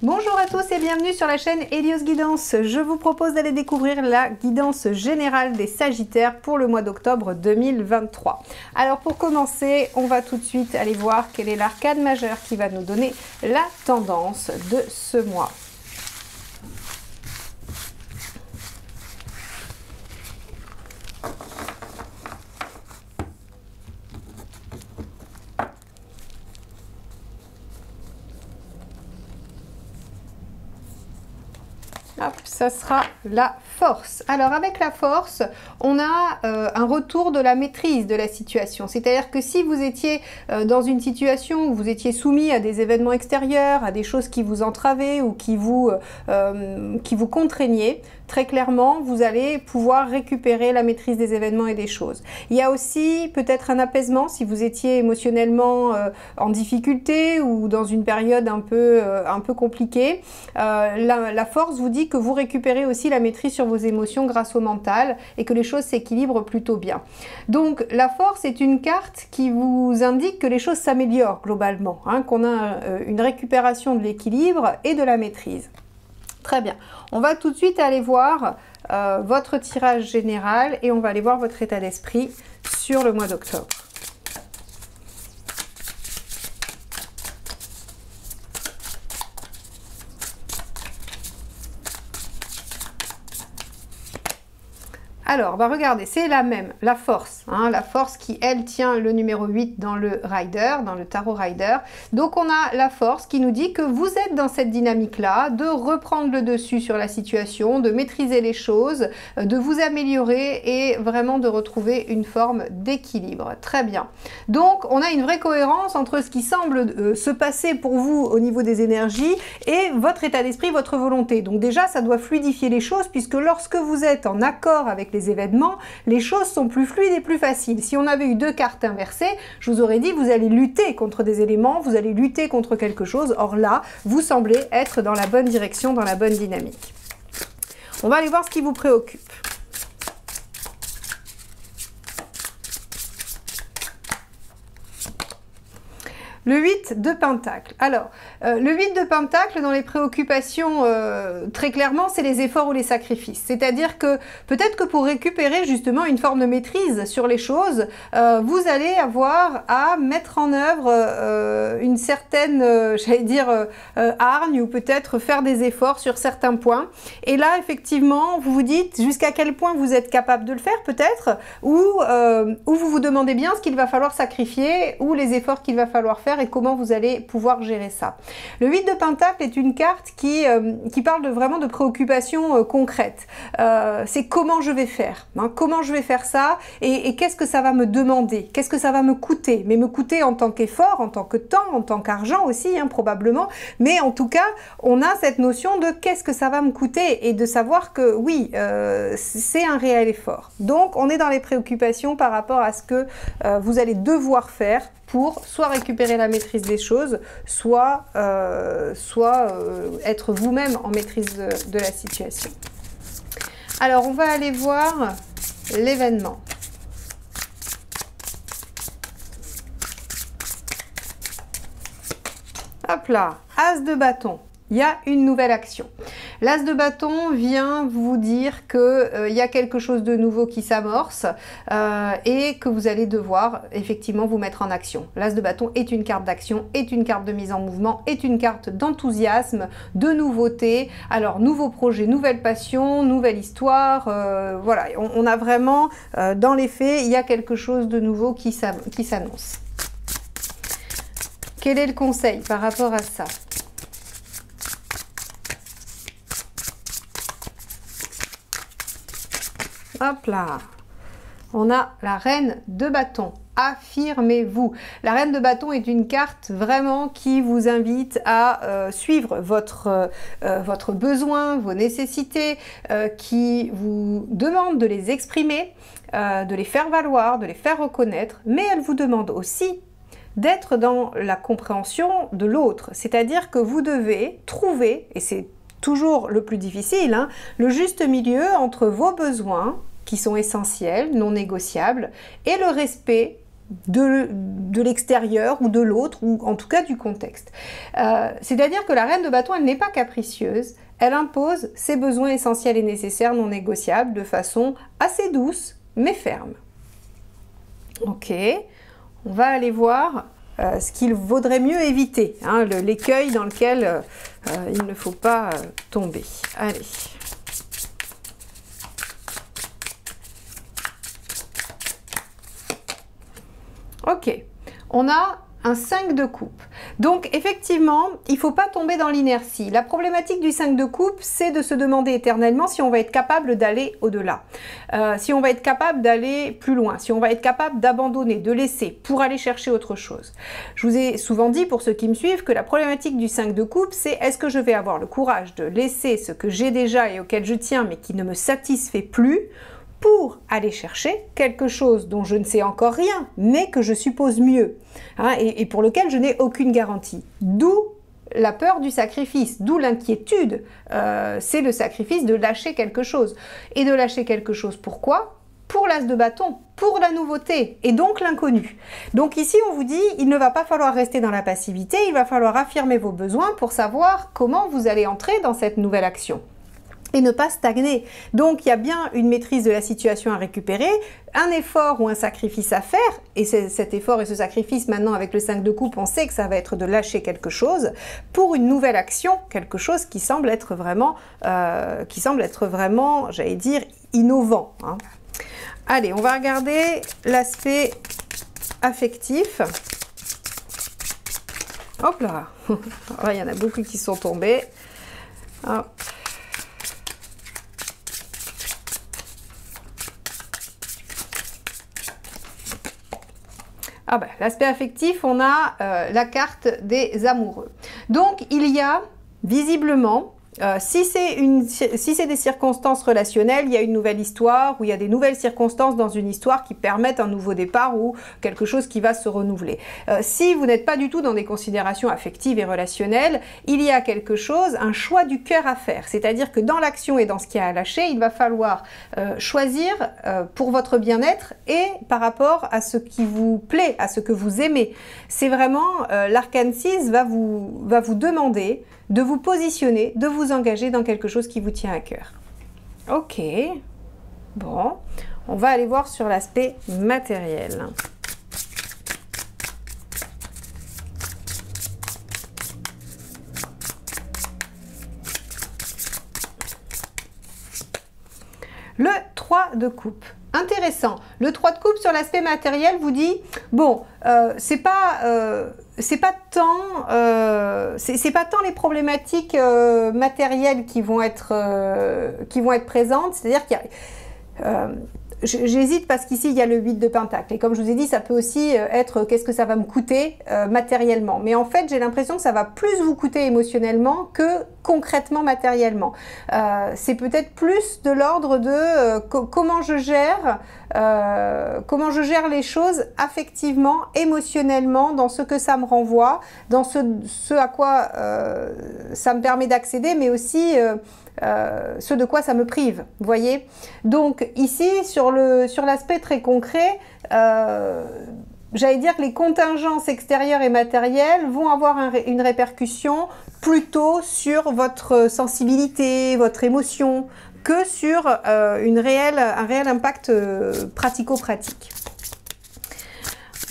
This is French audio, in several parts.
Bonjour à tous et bienvenue sur la chaîne Hélios Guidance. Je vous propose d'aller découvrir la guidance générale des Sagittaires pour le mois d'octobre 2023. Alors pour commencer, on va tout de suite aller voir quel est l'arcane majeur qui va nous donner la tendance de ce mois. Hop, ça sera la force. Alors avec la force, on a un retour de la maîtrise de la situation. C'est-à-dire que si vous étiez dans une situation où vous étiez soumis à des événements extérieurs, à des choses qui vous entravaient ou qui vous contraignaient, très clairement, vous allez pouvoir récupérer la maîtrise des événements et des choses. Il y a aussi peut-être un apaisement si vous étiez émotionnellement en difficulté ou dans une période un peu compliquée. La force vous dit que vous récupérez aussi la maîtrise sur vos émotions grâce au mental et que les choses s'équilibrent plutôt bien. Donc la force est une carte qui vous indique que les choses s'améliorent globalement, hein, qu'on a une récupération de l'équilibre et de la maîtrise. Très bien, on va tout de suite aller voir votre tirage général et on va aller voir votre état d'esprit sur le mois d'octobre. Alors, bah regardez, c'est la même, la force, hein, la force qui, elle, tient le numéro 8 dans le Rider, dans le Tarot Rider. Donc, on a la force qui nous dit que vous êtes dans cette dynamique-là, de reprendre le dessus sur la situation, de maîtriser les choses, de vous améliorer et vraiment de retrouver une forme d'équilibre. Très bien. Donc, on a une vraie cohérence entre ce qui semble se passer pour vous au niveau des énergies et votre état d'esprit, votre volonté. Donc déjà, ça doit fluidifier les choses puisque lorsque vous êtes en accord avec les événements, les choses sont plus fluides et plus faciles. Si on avait eu deux cartes inversées, je vous aurais dit vous allez lutter contre des éléments, vous allez lutter contre quelque chose. Or là, vous semblez être dans la bonne direction, dans la bonne dynamique. On va aller voir ce qui vous préoccupe. Le 8 de Pentacle. Alors, le 8 de Pentacle, dans les préoccupations, très clairement, c'est les efforts ou les sacrifices. C'est-à-dire que peut-être que pour récupérer justement une forme de maîtrise sur les choses, vous allez avoir à mettre en œuvre une certaine, j'allais dire, hargne ou peut-être faire des efforts sur certains points. Et là, effectivement, vous vous dites jusqu'à quel point vous êtes capable de le faire peut-être, ou vous vous demandez bien ce qu'il va falloir sacrifier ou les efforts qu'il va falloir faire et comment vous allez pouvoir gérer ça. Le 8 de Pentacle est une carte qui parle vraiment de préoccupations concrètes. C'est comment je vais faire, hein, comment je vais faire ça et qu'est-ce que ça va me demander, qu'est-ce que ça va me coûter, mais me coûter en tant qu'effort, en tant que temps, en tant qu'argent aussi, hein, probablement, mais en tout cas, on a cette notion de qu'est-ce que ça va me coûter et de savoir que oui, c'est un réel effort. Donc, on est dans les préoccupations par rapport à ce que vous allez devoir faire pour soit récupérer la maîtrise des choses, soit être vous-même en maîtrise de la situation. Alors, on va aller voir l'événement. Hop là, As de bâton. Il y a une nouvelle action. L'As de bâton vient vous dire que y a quelque chose de nouveau qui s'amorce et que vous allez devoir effectivement vous mettre en action. L'As de bâton est une carte d'action, est une carte de mise en mouvement, est une carte d'enthousiasme, de nouveauté. Alors, nouveau projet, nouvelle passion, nouvelle histoire. Voilà, on a vraiment, dans les faits, il y a quelque chose de nouveau qui s'annonce. Quel est le conseil par rapport à ça ? Hop là, on a la reine de bâton. affirmez-vous. La reine de bâton est une carte vraiment qui vous invite à suivre votre besoin, vos nécessités, qui vous demande de les exprimer, de les faire valoir, de les faire reconnaître, mais elle vous demande aussi d'être dans la compréhension de l'autre. C'est-à-dire que vous devez trouver, et c'est toujours le plus difficile, hein, le juste milieu entre vos besoins, qui sont essentiels, non négociables, et le respect de l'extérieur ou de l'autre, ou en tout cas du contexte. C'est-à-dire que la reine de bâton, elle n'est pas capricieuse, elle impose ses besoins essentiels et nécessaires non négociables de façon assez douce, mais ferme. Ok, on va aller voir ce qu'il vaudrait mieux éviter, hein, l'écueil dans lequel il ne faut pas tomber. Allez. Ok, on a un 5 de coupe. Donc effectivement, il ne faut pas tomber dans l'inertie. La problématique du 5 de coupe, c'est de se demander éternellement si on va être capable d'aller au-delà, si on va être capable d'aller plus loin, si on va être capable d'abandonner, de laisser pour aller chercher autre chose. Je vous ai souvent dit, pour ceux qui me suivent, que la problématique du 5 de coupe, c'est est-ce que je vais avoir le courage de laisser ce que j'ai déjà et auquel je tiens mais qui ne me satisfait plus, pour aller chercher quelque chose dont je ne sais encore rien, mais que je suppose mieux, hein, et pour lequel je n'ai aucune garantie. D'où la peur du sacrifice, d'où l'inquiétude, c'est le sacrifice de lâcher quelque chose. Et de lâcher quelque chose, pourquoi? Pour l'as de bâton, pour la nouveauté, et donc l'inconnu. Donc ici, on vous dit, il ne va pas falloir rester dans la passivité, il va falloir affirmer vos besoins pour savoir comment vous allez entrer dans cette nouvelle action. Et ne pas stagner. Donc il y a bien une maîtrise de la situation à récupérer, un effort ou un sacrifice à faire, et cet effort et ce sacrifice, maintenant avec le 5 de coupe, on sait que ça va être de lâcher quelque chose pour une nouvelle action, quelque chose qui semble être vraiment, j'allais dire, innovant, hein. Allez, on va regarder l'aspect affectif. Hop là, il y en a beaucoup qui sont tombés. Hop. Ah ben, l'aspect affectif, on a la carte des amoureux. Donc, il y a visiblement, si c'est des circonstances relationnelles, il y a une nouvelle histoire, ou il y a des nouvelles circonstances dans une histoire qui permettent un nouveau départ ou quelque chose qui va se renouveler. Si vous n'êtes pas du tout dans des considérations affectives et relationnelles, il y a quelque chose, un choix du cœur à faire. C'est-à-dire que dans l'action et dans ce qu'il y a à lâcher, il va falloir choisir pour votre bien-être et par rapport à ce qui vous plaît, à ce que vous aimez. C'est vraiment, l'arcane 6 va vous demander de vous positionner, de vous engager dans quelque chose qui vous tient à cœur. Ok, bon, on va aller voir sur l'aspect matériel. Le 3 de coupe. Intéressant. Le 3 de coupe sur l'aspect matériel vous dit, bon, c'est pas tant les problématiques matérielles qui vont être présentes, c'est-à-dire qu'il y a... J'hésite parce qu'ici il y a le 8 de pentacle et comme je vous ai dit ça peut aussi être qu'est-ce que ça va me coûter matériellement, mais en fait j'ai l'impression que ça va plus vous coûter émotionnellement que concrètement matériellement. C'est peut-être plus de l'ordre de comment je gère les choses affectivement, émotionnellement, dans ce que ça me renvoie, dans ce à quoi ça me permet d'accéder, mais aussi ce de quoi ça me prive, vous voyez. Donc ici, sur l'aspect très concret, j'allais dire que les contingences extérieures et matérielles vont avoir une répercussion plutôt sur votre sensibilité, votre émotion, que sur un réel impact pratico-pratique.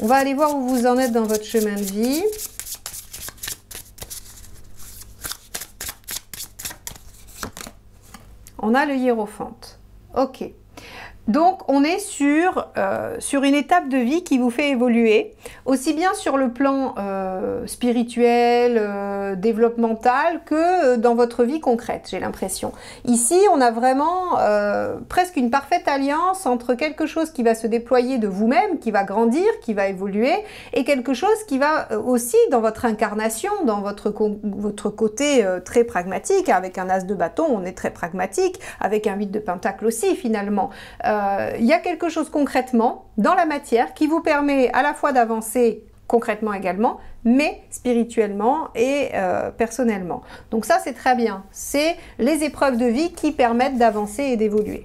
On va aller voir où vous en êtes dans votre chemin de vie. On a le hiérophante. Ok. Donc on est sur une étape de vie qui vous fait évoluer, aussi bien sur le plan spirituel, développemental, que dans votre vie concrète, j'ai l'impression. Ici, on a vraiment presque une parfaite alliance entre quelque chose qui va se déployer de vous-même, qui va grandir, qui va évoluer, et quelque chose qui va aussi, dans votre incarnation, dans votre côté très pragmatique, avec un as de bâton, on est très pragmatique, avec un 8 de pentacle aussi, finalement. Il y a quelque chose concrètement dans la matière qui vous permet à la fois d'avancer concrètement également, mais spirituellement et personnellement. Donc ça, c'est très bien. C'est les épreuves de vie qui permettent d'avancer et d'évoluer.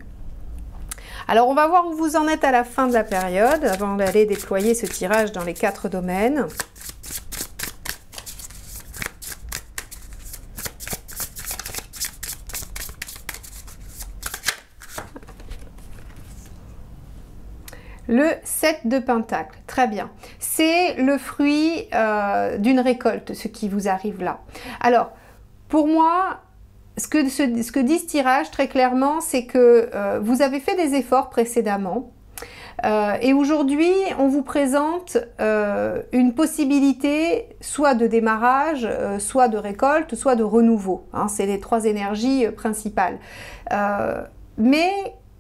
Alors, on va voir où vous en êtes à la fin de la période, avant d'aller déployer ce tirage dans les 4 domaines. Le 7 de pentacle, très bien. C'est le fruit d'une récolte, ce qui vous arrive là. Alors, pour moi, ce que dit ce tirage très clairement, c'est que vous avez fait des efforts précédemment. Et aujourd'hui, on vous présente une possibilité soit de démarrage, soit de récolte, soit de renouveau. Hein, c'est les 3 énergies principales. Mais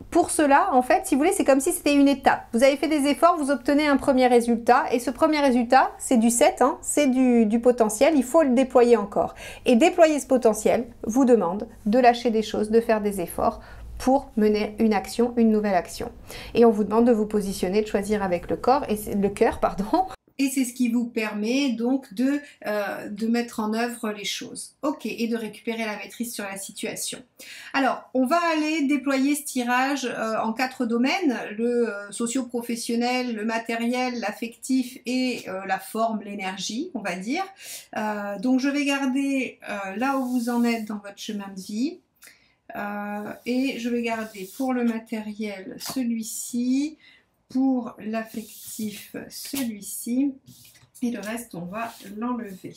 pour cela, en fait, si vous voulez, c'est comme si c'était une étape. Vous avez fait des efforts, vous obtenez un premier résultat. Et ce premier résultat, c'est du 7, hein, c'est du potentiel. Il faut le déployer encore. Et déployer ce potentiel vous demande de lâcher des choses, de faire des efforts pour mener une action, une nouvelle action. Et on vous demande de vous positionner, de choisir avec le cœur, pardon. Et c'est ce qui vous permet donc de mettre en œuvre les choses. Ok, et de récupérer la maîtrise sur la situation. Alors, on va aller déployer ce tirage en 4 domaines, le socio-professionnel, le matériel, l'affectif et la forme, l'énergie, on va dire. Donc, je vais garder là où vous en êtes dans votre chemin de vie. Et je vais garder pour le matériel celui-ci, pour l'affectif celui-ci, et le reste on va l'enlever.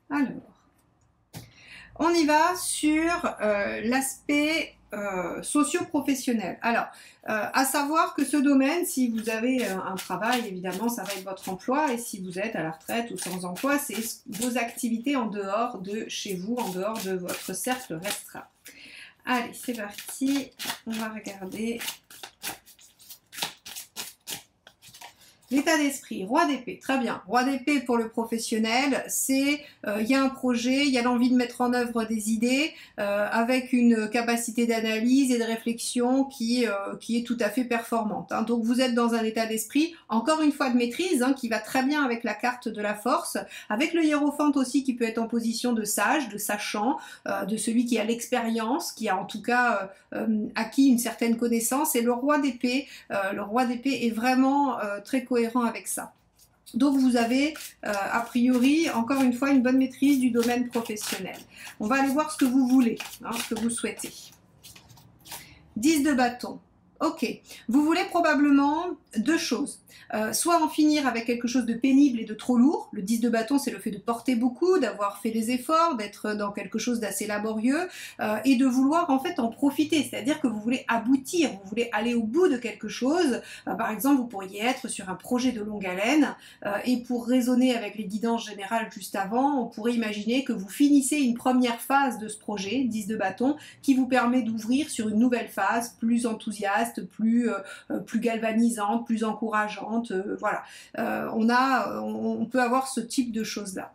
Alors, on y va sur l'aspect socio-professionnel. Alors, à savoir que ce domaine, si vous avez un travail, évidemment, ça va être votre emploi, et si vous êtes à la retraite ou sans emploi, c'est vos activités en dehors de chez vous, en dehors de votre cercle restreint. Allez, c'est parti, on va regarder. L'état d'esprit, roi d'épée, très bien. Roi d'épée pour le professionnel, c'est il y a un projet, il y a l'envie de mettre en œuvre des idées avec une capacité d'analyse et de réflexion qui est tout à fait performante. Hein. Donc vous êtes dans un état d'esprit, encore une fois de maîtrise, hein, qui va très bien avec la carte de la force, avec le hiérophante aussi qui peut être en position de sage, de sachant, de celui qui a l'expérience, qui a en tout cas acquis une certaine connaissance, et le roi d'épée est vraiment très cohérent avec ça. Donc vous avez a priori encore une fois une bonne maîtrise du domaine professionnel. On va aller voir ce que vous voulez, hein, ce que vous souhaitez. 10 de bâton. Ok, vous voulez probablement 2 choses. Soit en finir avec quelque chose de pénible et de trop lourd. Le 10 de bâton, c'est le fait de porter beaucoup, d'avoir fait des efforts, d'être dans quelque chose d'assez laborieux et de vouloir en fait en profiter. C'est-à-dire que vous voulez aboutir, vous voulez aller au bout de quelque chose. Par exemple, vous pourriez être sur un projet de longue haleine et pour raisonner avec les guidances générales juste avant, on pourrait imaginer que vous finissez une première phase de ce projet, 10 de bâton, qui vous permet d'ouvrir sur une nouvelle phase plus enthousiaste, plus galvanisante, plus encourageante. Voilà, on peut avoir ce type de choses-là.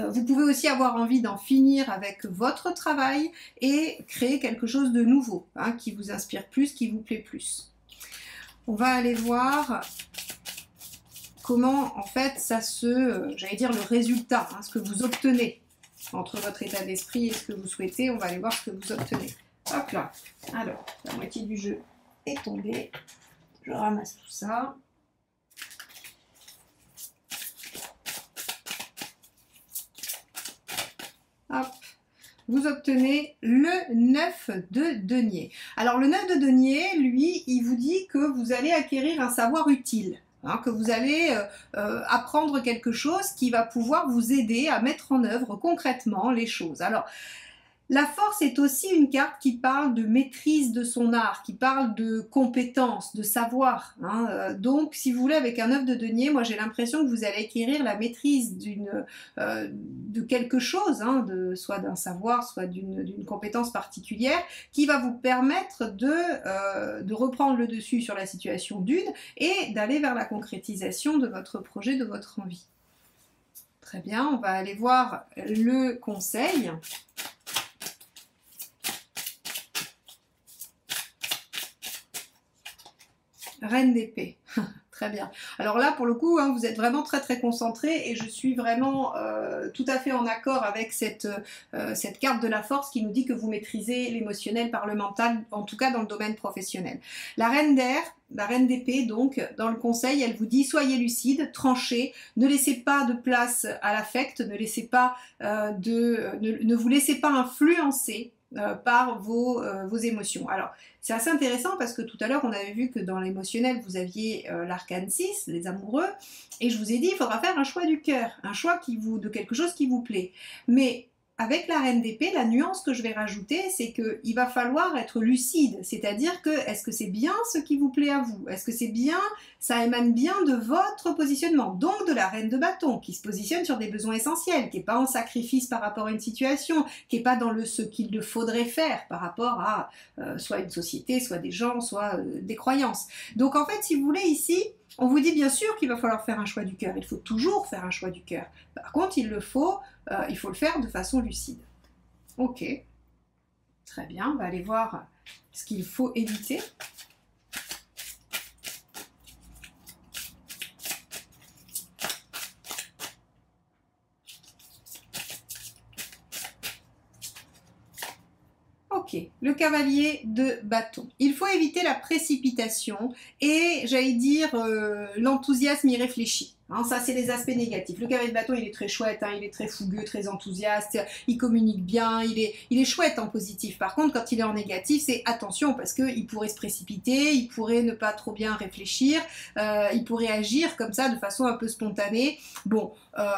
Vous pouvez aussi avoir envie d'en finir avec votre travail et créer quelque chose de nouveau, hein, qui vous inspire plus, qui vous plaît plus. On va aller voir comment en fait ça j'allais dire le résultat, hein, ce que vous obtenez entre votre état d'esprit et ce que vous souhaitez. On va aller voir ce que vous obtenez. Hop là, alors la moitié du jeu est tombée, je ramasse tout ça. Hop, vous obtenez le 9 de denier. Alors le 9 de denier, lui, il vous dit que vous allez acquérir un savoir utile. Hein, que vous allez apprendre quelque chose qui va pouvoir vous aider à mettre en œuvre concrètement les choses. Alors, La force est aussi une carte qui parle de maîtrise de son art, qui parle de compétence, de savoir. Hein. Donc, si vous voulez, avec un œuf de denier, moi j'ai l'impression que vous allez acquérir la maîtrise de quelque chose, hein, soit d'un savoir, soit d'une compétence particulière, qui va vous permettre de reprendre le dessus sur la situation d'une et d'aller vers la concrétisation de votre projet, de votre envie. Très bien, on va aller voir le conseil. Reine d'épée. Très bien. Alors là, pour le coup, hein, vous êtes vraiment très concentré et je suis vraiment tout à fait en accord avec cette carte de la force qui nous dit que vous maîtrisez l'émotionnel par le mental, en tout cas dans le domaine professionnel. La reine d'air, la reine d'épée, donc, dans le conseil, elle vous dit soyez lucide, tranchez, ne laissez pas de place à l'affect, ne laissez pas ne vous laissez pas influencer par vos émotions. Alors, c'est assez intéressant parce que tout à l'heure, on avait vu que dans l'émotionnel, vous aviez l'arcane 6, les amoureux, et je vous ai dit, il faudra faire un choix du cœur, un choix de quelque chose qui vous plaît. Mais avec la reine d'épée, la nuance que je vais rajouter, c'est qu'il va falloir être lucide, c'est-à-dire que est-ce que c'est bien ce qui vous plaît à vous? Est-ce que c'est bien, ça émane bien de votre positionnement, donc de la reine de bâton, qui se positionne sur des besoins essentiels, qui n'est pas en sacrifice par rapport à une situation, qui n'est pas dans ce qu'il ne faudrait faire par rapport à soit une société, soit des gens, soit des croyances. Donc en fait, si vous voulez, ici, on vous dit bien sûr qu'il va falloir faire un choix du cœur, il faut toujours faire un choix du cœur. Par contre, il faut le faire de façon lucide. Ok, très bien, on va aller voir ce qu'il faut éviter. Ok, le cavalier de bâton. Il faut éviter la précipitation et, j'allais dire, l'enthousiasme irréfléchi. Hein, ça, c'est les aspects négatifs. Le cavalier de bâton, il est très chouette, hein, il est très fougueux, très enthousiaste, il communique bien, il est chouette en positif. Par contre, quand il est en négatif, c'est attention parce qu'il pourrait se précipiter, il pourrait ne pas trop bien réfléchir, il pourrait agir comme ça de façon un peu spontanée. Bon,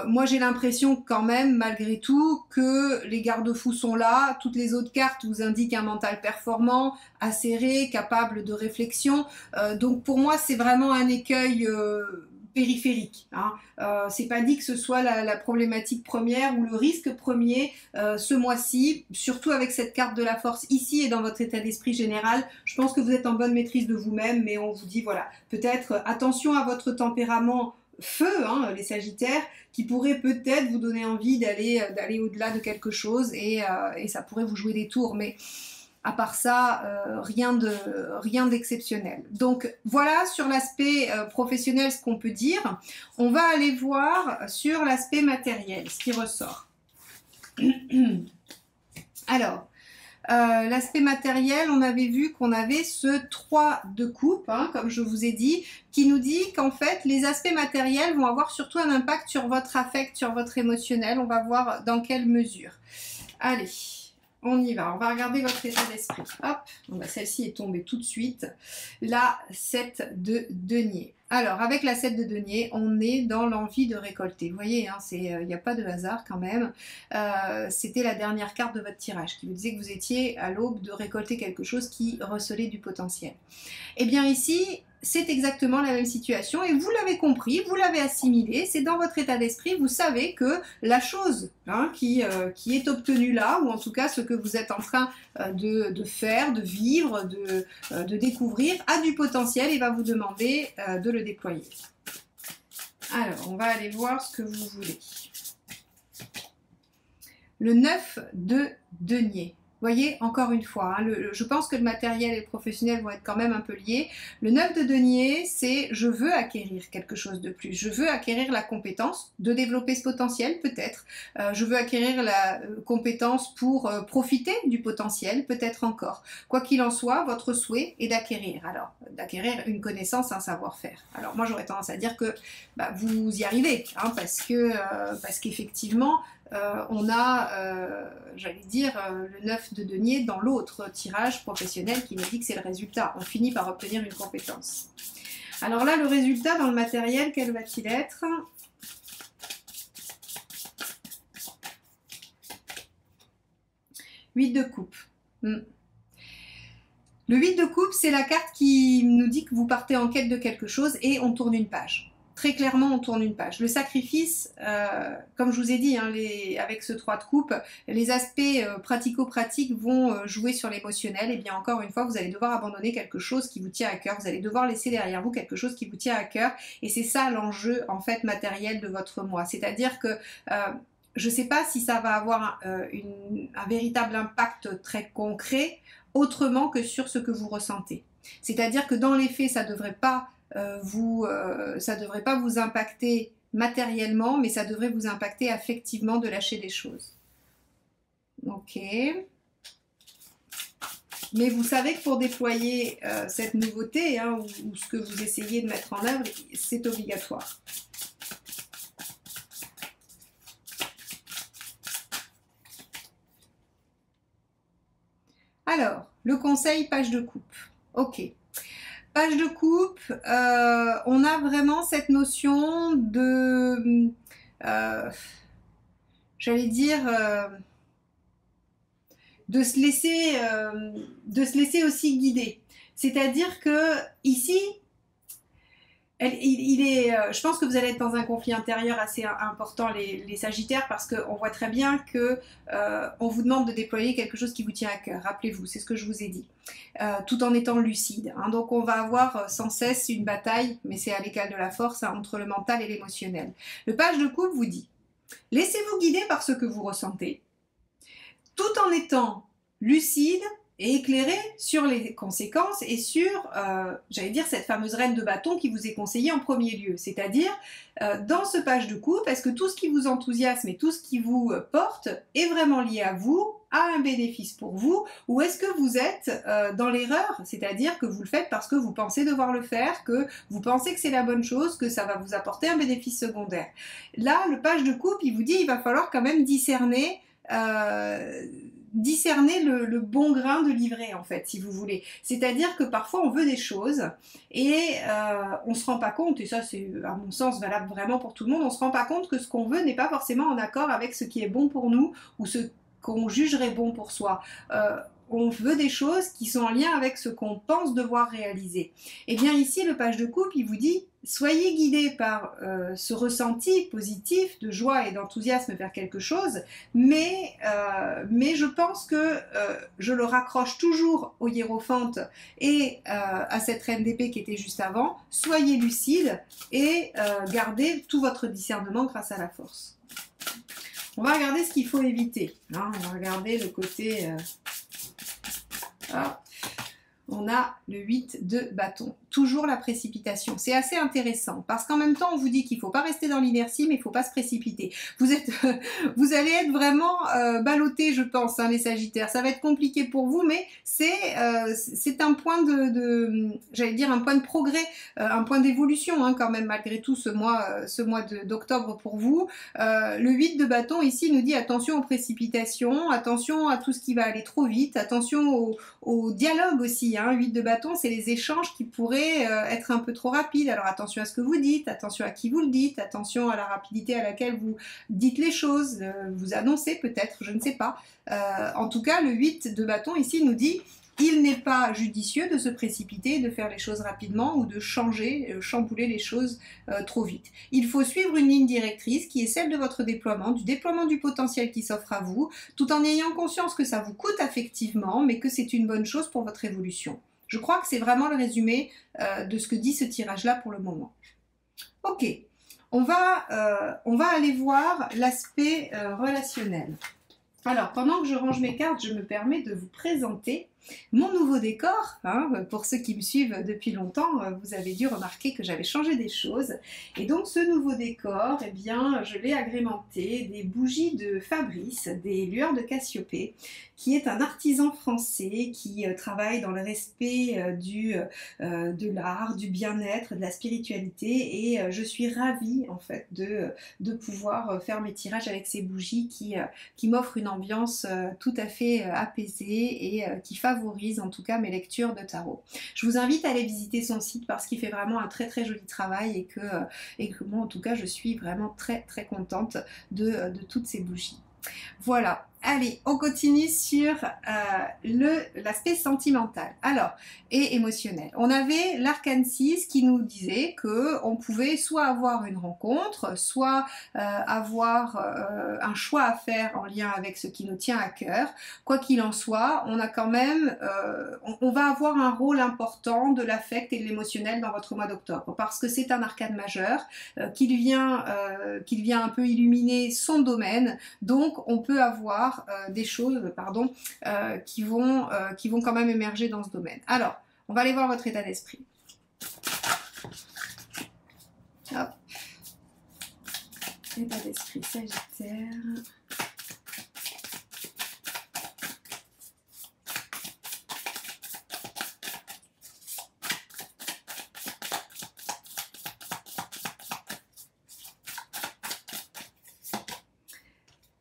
moi j'ai l'impression quand même, malgré tout, que les garde-fous sont là. Toutes les autres cartes vous indiquent un mental performant, acéré, capable de réflexion. Donc pour moi, c'est vraiment un écueil périphérique. Hein. C'est pas dit que ce soit la problématique première ou le risque premier ce mois-ci, surtout avec cette carte de la force ici et dans votre état d'esprit général. Je pense que vous êtes en bonne maîtrise de vous-même, mais on vous dit voilà, peut-être attention à votre tempérament feu, hein, les Sagittaires, qui pourrait peut-être vous donner envie d'aller au-delà de quelque chose et ça pourrait vous jouer des tours, mais à part ça, rien d'exceptionnel. Donc voilà sur l'aspect professionnel ce qu'on peut dire. On va aller voir sur l'aspect matériel, ce qui ressort. Alors, l'aspect matériel, on avait vu qu'on avait ce 3 de coupe, hein, comme je vous ai dit, qui nous dit qu'en fait, les aspects matériels vont avoir surtout un impact sur votre affect, sur votre émotionnel. On va voir dans quelle mesure. Allez. On y va, on va regarder votre état d'esprit. Hop, celle-ci est tombée tout de suite. La 7 de denier. Alors, avec la 7 de denier, on est dans l'envie de récolter. Vous voyez, hein, il n'y a pas de hasard quand même. C'était la dernière carte de votre tirage qui vous disait que vous étiez à l'aube de récolter quelque chose qui recelait du potentiel. Eh bien ici, c'est exactement la même situation et vous l'avez compris, vous l'avez assimilé, c'est dans votre état d'esprit, vous savez que la chose hein, qui est obtenue là, ou en tout cas ce que vous êtes en train de faire, de vivre, de découvrir, a du potentiel et va vous demander de le déployer. Alors, on va aller voir ce que vous voulez. Le 9 de denier. Vous voyez, encore une fois, hein, je pense que le matériel et le professionnel vont être quand même un peu liés. Le 9 de denier, c'est je veux acquérir quelque chose de plus. Je veux acquérir la compétence de développer ce potentiel, peut-être. Je veux acquérir la compétence pour profiter du potentiel, peut-être encore. Quoi qu'il en soit, votre souhait est d'acquérir. Alors, d'acquérir une connaissance, un savoir-faire. Alors, moi, j'aurais tendance à dire que vous y arrivez, hein, parce qu'effectivement, on a, j'allais dire, le 9 de denier dans l'autre tirage professionnel qui nous dit que c'est le résultat. On finit par obtenir une compétence. Alors là, le résultat dans le matériel, quel va-t-il être ? 8 de coupe. Le 8 de coupe, c'est la carte qui nous dit que vous partez en quête de quelque chose et on tourne une page. Très clairement, on tourne une page. Le sacrifice, comme je vous ai dit, hein, avec ce 3 de coupe, les aspects pratico-pratiques vont jouer sur l'émotionnel. Et bien encore une fois, vous allez devoir abandonner quelque chose qui vous tient à cœur. Vous allez devoir laisser derrière vous quelque chose qui vous tient à cœur. Et c'est ça l'enjeu en fait matériel de votre mois. C'est-à-dire que je ne sais pas si ça va avoir un véritable impact très concret autrement que sur ce que vous ressentez. C'est-à-dire que dans les faits, ça ne devrait pas ça devrait pas vous impacter matériellement, mais ça devrait vous impacter affectivement de lâcher des choses. Ok. Mais vous savez que pour déployer cette nouveauté, hein, ou ce que vous essayez de mettre en œuvre, c'est obligatoire. Alors, le conseil, page de coupe. Ok. Page de coupe, on a vraiment cette notion de, j'allais dire, de se laisser aussi guider. C'est-à-dire que ici, je pense que vous allez être dans un conflit intérieur assez important, les Sagittaires, parce qu'on voit très bien que on vous demande de déployer quelque chose qui vous tient à cœur. Rappelez-vous, c'est ce que je vous ai dit, tout en étant lucide. Hein. Donc on va avoir sans cesse une bataille, mais c'est à l'égal de la force, hein, entre le mental et l'émotionnel. Le page de coupe vous dit, laissez-vous guider par ce que vous ressentez, tout en étant lucide et éclairé sur les conséquences et sur, j'allais dire, cette fameuse reine de bâton qui vous est conseillée en premier lieu. C'est-à-dire, dans ce page de coupe, est-ce que tout ce qui vous enthousiasme et tout ce qui vous porte est vraiment lié à vous, a un bénéfice pour vous, ou est-ce que vous êtes dans l'erreur, c'est-à-dire que vous le faites parce que vous pensez devoir le faire, que vous pensez que c'est la bonne chose, que ça va vous apporter un bénéfice secondaire. Là, le page de coupe, il vous dit, il va falloir quand même discerner le bon grain de livret, en fait, si vous voulez. C'est-à-dire que parfois on veut des choses et on se rend pas compte, et ça c'est à mon sens valable vraiment pour tout le monde, on se rend pas compte que ce qu'on veut n'est pas forcément en accord avec ce qui est bon pour nous ou ce qu'on jugerait bon pour soi. On veut des choses qui sont en lien avec ce qu'on pense devoir réaliser. Et bien ici, le page de coupe, il vous dit, soyez guidés par ce ressenti positif de joie et d'enthousiasme vers quelque chose, mais je pense que je le raccroche toujours au hiérophante et à cette reine d'épée qui était juste avant. Soyez lucide et gardez tout votre discernement grâce à la force. On va regarder ce qu'il faut éviter. Hein, on va regarder le côté... on a le 8 de bâton. Toujours la précipitation. C'est assez intéressant parce qu'en même temps, on vous dit qu'il ne faut pas rester dans l'inertie, mais il ne faut pas se précipiter. Vous allez être vraiment ballottés, je pense, hein, les Sagittaires. Ça va être compliqué pour vous, mais c'est un point j'allais dire un point de progrès, un point d'évolution hein, quand même, malgré tout, ce mois d'octobre pour vous. Le 8 de bâton, ici, nous dit attention aux précipitations, attention à tout ce qui va aller trop vite, attention au dialogue aussi. Hein. 8 de bâton, c'est les échanges qui pourraient être un peu trop rapides. Alors attention à ce que vous dites, attention à qui vous le dites, attention à la rapidité à laquelle vous dites les choses, vous annoncez peut-être, je ne sais pas. En tout cas, le 8 de bâton ici nous dit il n'est pas judicieux de se précipiter, de faire les choses rapidement ou de chambouler les choses trop vite. Il faut suivre une ligne directrice qui est celle de votre déploiement, du déploiement du potentiel qui s'offre à vous, tout en ayant conscience que ça vous coûte affectivement, mais que c'est une bonne chose pour votre évolution. Je crois que c'est vraiment le résumé de ce que dit ce tirage-là pour le moment. Ok, on va aller voir l'aspect relationnel. Alors, pendant que je range mes cartes, je me permets de vous présenter mon nouveau décor. Hein, pour ceux qui me suivent depuis longtemps, vous avez dû remarquer que j'avais changé des choses. Et donc, ce nouveau décor, eh bien, je l'ai agrémenté des bougies de Fabrice, des lueurs de Cassiopée, qui est un artisan français qui travaille dans le respect de l'art, du bien-être, de la spiritualité. Et je suis ravie, en fait, de pouvoir faire mes tirages avec ces bougies qui m'offrent une ambiance tout à fait apaisée et qui favorise en tout cas mes lectures de tarot. Je vous invite à aller visiter son site parce qu'il fait vraiment un très très joli travail et que moi en tout cas je suis vraiment très très contente de toutes ces bougies. Voilà, Allez, on continue sur l'aspect sentimental et émotionnel. On avait l'arcane 6 qui nous disait que on pouvait soit avoir une rencontre, soit avoir un choix à faire en lien avec ce qui nous tient à cœur. Quoi qu'il en soit, on a quand même, on va avoir un rôle important de l'affect et de l'émotionnel dans votre mois d'octobre, parce que c'est un arcane majeur qu'il vient un peu illuminer son domaine. Donc on peut avoir des choses qui vont quand même émerger dans ce domaine. Alors, on va aller voir votre état d'esprit. Hop. État d'esprit Sagittaire.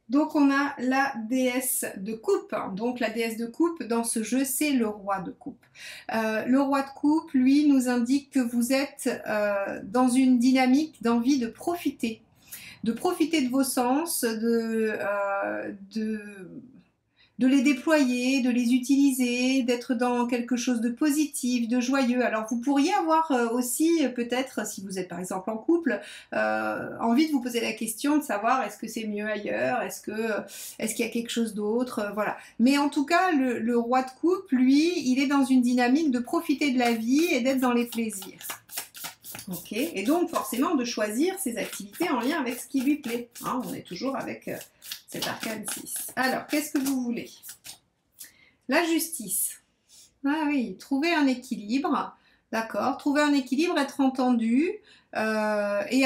Donc on a la déesse de coupe, donc la déesse de coupe dans ce jeu c'est le roi de coupe. Le roi de coupe lui nous indique que vous êtes dans une dynamique d'envie de profiter de vos sens, de les déployer, de les utiliser, d'être dans quelque chose de positif, de joyeux. Alors vous pourriez avoir aussi peut-être, si vous êtes par exemple en couple, envie de vous poser la question de savoir est-ce que c'est mieux ailleurs, est-ce qu'il y a quelque chose d'autre, voilà. Mais en tout cas, le roi de coupe, lui, il est dans une dynamique de profiter de la vie et d'être dans les plaisirs. Ok, et donc forcément de choisir ses activités en lien avec ce qui lui plaît. Hein, on est toujours avec cet arcane 6. Alors, qu'est-ce que vous voulez? La justice. Ah oui, trouver un équilibre. D'accord, trouver un équilibre, être entendu et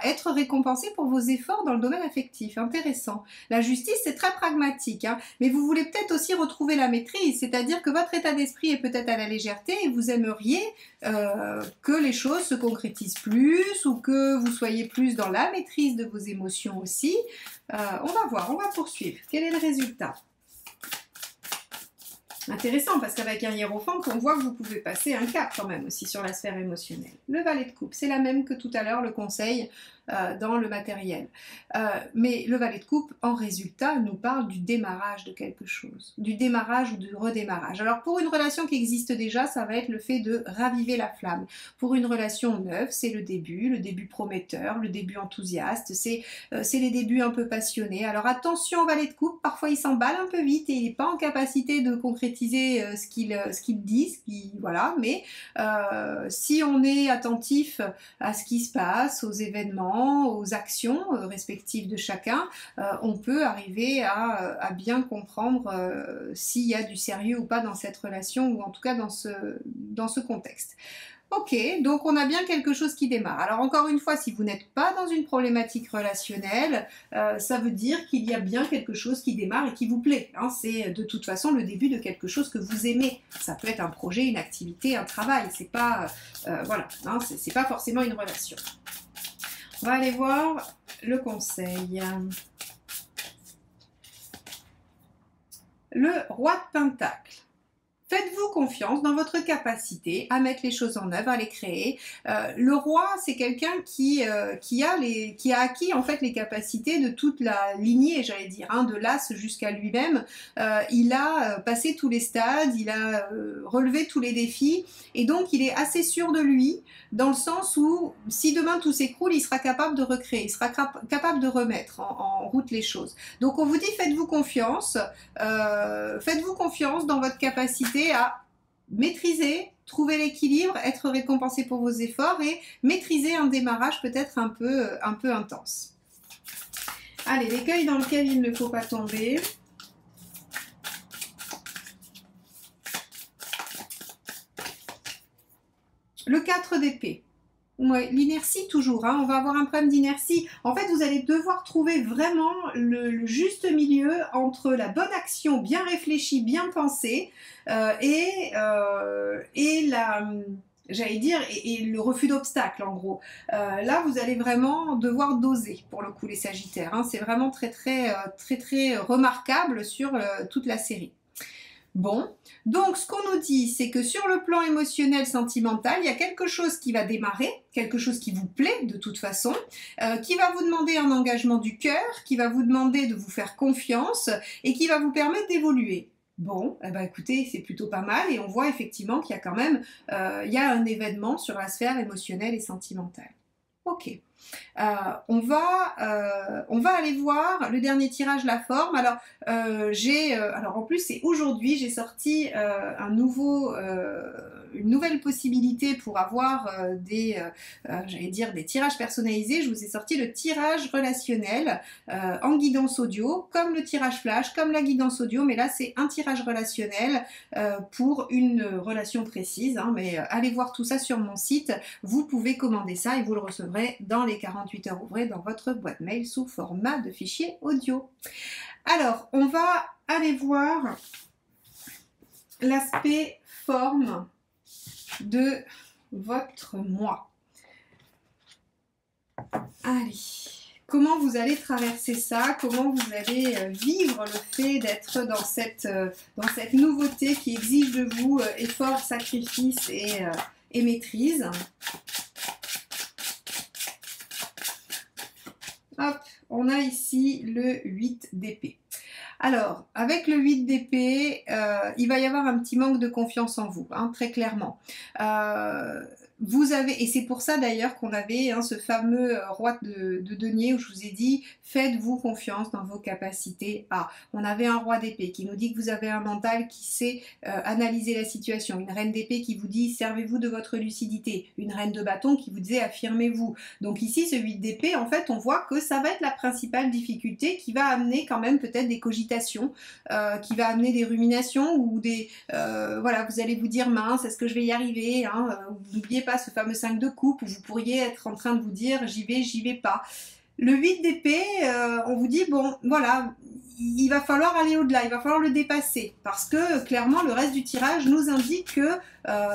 être récompensé pour vos efforts dans le domaine affectif. Intéressant. La justice, c'est très pragmatique, hein, mais vous voulez peut-être aussi retrouver la maîtrise, c'est-à-dire que votre état d'esprit est peut-être à la légèreté et vous aimeriez que les choses se concrétisent plus ou que vous soyez plus dans la maîtrise de vos émotions aussi. On va voir, on va poursuivre. Quel est le résultat ? Intéressant, parce qu'avec un hiérophante, on voit que vous pouvez passer un cap quand même aussi sur la sphère émotionnelle. Le valet de coupe, c'est la même que tout à l'heure, le conseil dans le matériel. Mais le valet de coupe, en résultat, nous parle du démarrage de quelque chose, du démarrage ou du redémarrage. Alors pour une relation qui existe déjà, ça va être le fait de raviver la flamme. Pour une relation neuve, c'est le début prometteur, le début enthousiaste, c'est les débuts un peu passionnés. Alors attention au valet de coupe, parfois il s'emballe un peu vite et il n'est pas en capacité de concrétiser ce qu'il dit, voilà. Mais si on est attentif à ce qui se passe, aux événements, aux actions respectives de chacun, on peut arriver à bien comprendre s'il y a du sérieux ou pas dans cette relation, ou en tout cas dans ce contexte. Ok, donc on a bien quelque chose qui démarre. Alors encore une fois, si vous n'êtes pas dans une problématique relationnelle, ça veut dire qu'il y a bien quelque chose qui démarre et qui vous plaît. Hein. C'est de toute façon le début de quelque chose que vous aimez. Ça peut être un projet, une activité, un travail. C'est pas, voilà, hein, c'est pas forcément une relation. On va aller voir le conseil. Le roi de Pentacle. Faites-vous confiance dans votre capacité à mettre les choses en œuvre, à les créer. Le roi, c'est quelqu'un qui a acquis en fait les capacités de toute la lignée, j'allais dire, hein, de l'as jusqu'à lui-même. Il a passé tous les stades, il a relevé tous les défis, et donc il est assez sûr de lui, dans le sens où si demain tout s'écroule, il sera capable de recréer, il sera capable de remettre en route les choses. Donc on vous dit, faites-vous confiance dans votre capacité à maîtriser, trouver l'équilibre, être récompensé pour vos efforts et maîtriser un démarrage peut-être un peu intense. Allez, l'écueil dans lequel il ne faut pas tomber. Le 4 d'épée. Ouais, l'inertie toujours, hein. On va avoir un problème d'inertie. En fait, vous allez devoir trouver vraiment le juste milieu entre la bonne action bien réfléchie, bien pensée, et le refus d'obstacles, en gros. Là, vous allez vraiment devoir doser, pour le coup, les Sagittaires. Hein. C'est vraiment très remarquable sur toute la série. Bon, donc ce qu'on nous dit, c'est que sur le plan émotionnel, sentimental, il y a quelque chose qui va démarrer, quelque chose qui vous plaît de toute façon, qui va vous demander un engagement du cœur, qui va vous demander de vous faire confiance et qui va vous permettre d'évoluer. Bon, eh ben écoutez, c'est plutôt pas mal et on voit effectivement qu'il y a quand même il y a un événement sur la sphère émotionnelle et sentimentale. Ok. On va aller voir le dernier tirage, la forme. Alors, alors en plus, c'est aujourd'hui, j'ai sorti une nouvelle possibilité pour avoir j'allais dire, des tirages personnalisés. Je vous ai sorti le tirage relationnel en guidance audio, comme le tirage flash, comme la guidance audio, mais là, c'est un tirage relationnel pour une relation précise. Hein, mais allez voir tout ça sur mon site. Vous pouvez commander ça et vous le recevrez dans les 48 heures ouvrées dans votre boîte mail sous format de fichier audio. Alors, on va aller voir l'aspect forme de votre mois. Allez, comment vous allez traverser ça? Comment vous allez vivre le fait d'être dans cette nouveauté qui exige de vous effort, sacrifice et maîtrise? Hop, on a ici le 8 d'épée. Alors, avec le 8 d'épée, il va y avoir un petit manque de confiance en vous, hein, très clairement. Vous avez, et c'est pour ça d'ailleurs qu'on avait ce fameux roi de denier où je vous ai dit, faites-vous confiance dans vos capacités à. On avait un roi d'épée qui nous dit que vous avez un mental qui sait analyser la situation, une reine d'épée qui vous dit, servez-vous de votre lucidité, une reine de bâton qui vous disait, affirmez-vous. Donc ici, ce 8 d'épée, en fait, on voit que ça va être la principale difficulté qui va amener quand même peut-être des cogitations, qui va amener des ruminations ou des... voilà, vous allez vous dire, mince, est-ce que je vais y arriver, hein, n'oubliez pas ce fameux 5 de coupe où vous pourriez être en train de vous dire j'y vais pas. Le 8 d'épée, on vous dit bon voilà, il va falloir aller au-delà, il va falloir le dépasser parce que clairement le reste du tirage nous indique que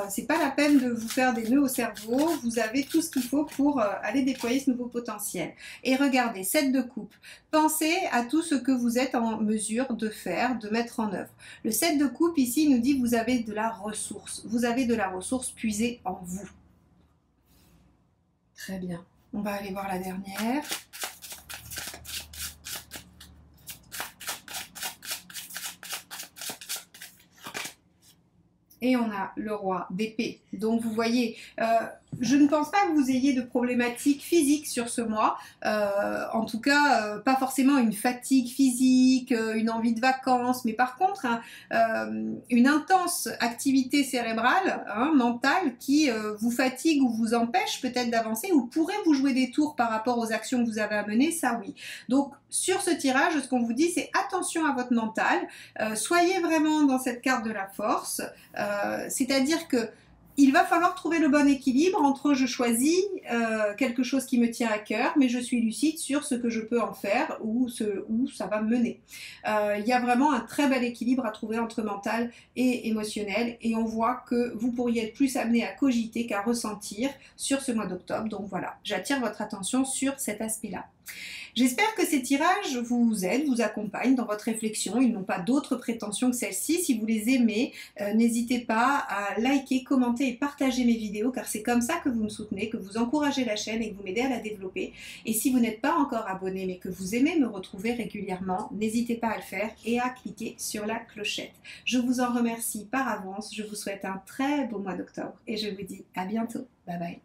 c'est pas la peine de vous faire des nœuds au cerveau, vous avez tout ce qu'il faut pour aller déployer ce nouveau potentiel. Et regardez, 7 de coupe, pensez à tout ce que vous êtes en mesure de faire, de mettre en œuvre. Le 7 de coupe ici nous dit que vous avez de la ressource, vous avez de la ressource puisée en vous. Très bien, on va aller voir la dernière. Et on a le roi d'épée. Donc vous voyez, je ne pense pas que vous ayez de problématiques physiques sur ce mois. En tout cas, pas forcément une fatigue physique, une envie de vacances, mais par contre, une intense activité cérébrale, hein, mentale, qui vous fatigue ou vous empêche peut-être d'avancer ou pourrait vous jouer des tours par rapport aux actions que vous avez à mener, ça oui. Donc sur ce tirage, ce qu'on vous dit, c'est attention à votre mental, soyez vraiment dans cette carte de la force, c'est-à-dire que il va falloir trouver le bon équilibre entre je choisis quelque chose qui me tient à cœur, mais je suis lucide sur ce que je peux en faire ou où ça va me mener. Il y a vraiment un très bel équilibre à trouver entre mental et émotionnel et on voit que vous pourriez être plus amené à cogiter qu'à ressentir sur ce mois d'octobre. Donc voilà, j'attire votre attention sur cet aspect-là. J'espère que ces tirages vous aident, vous accompagnent dans votre réflexion. Ils n'ont pas d'autres prétentions que celle-ci. Si vous les aimez, n'hésitez pas à liker, commenter et partager mes vidéos car c'est comme ça que vous me soutenez, que vous encouragez la chaîne et que vous m'aidez à la développer. Et si vous n'êtes pas encore abonné mais que vous aimez me retrouver régulièrement, n'hésitez pas à le faire et à cliquer sur la clochette. Je vous en remercie par avance. Je vous souhaite un très beau mois d'octobre et je vous dis à bientôt. Bye bye.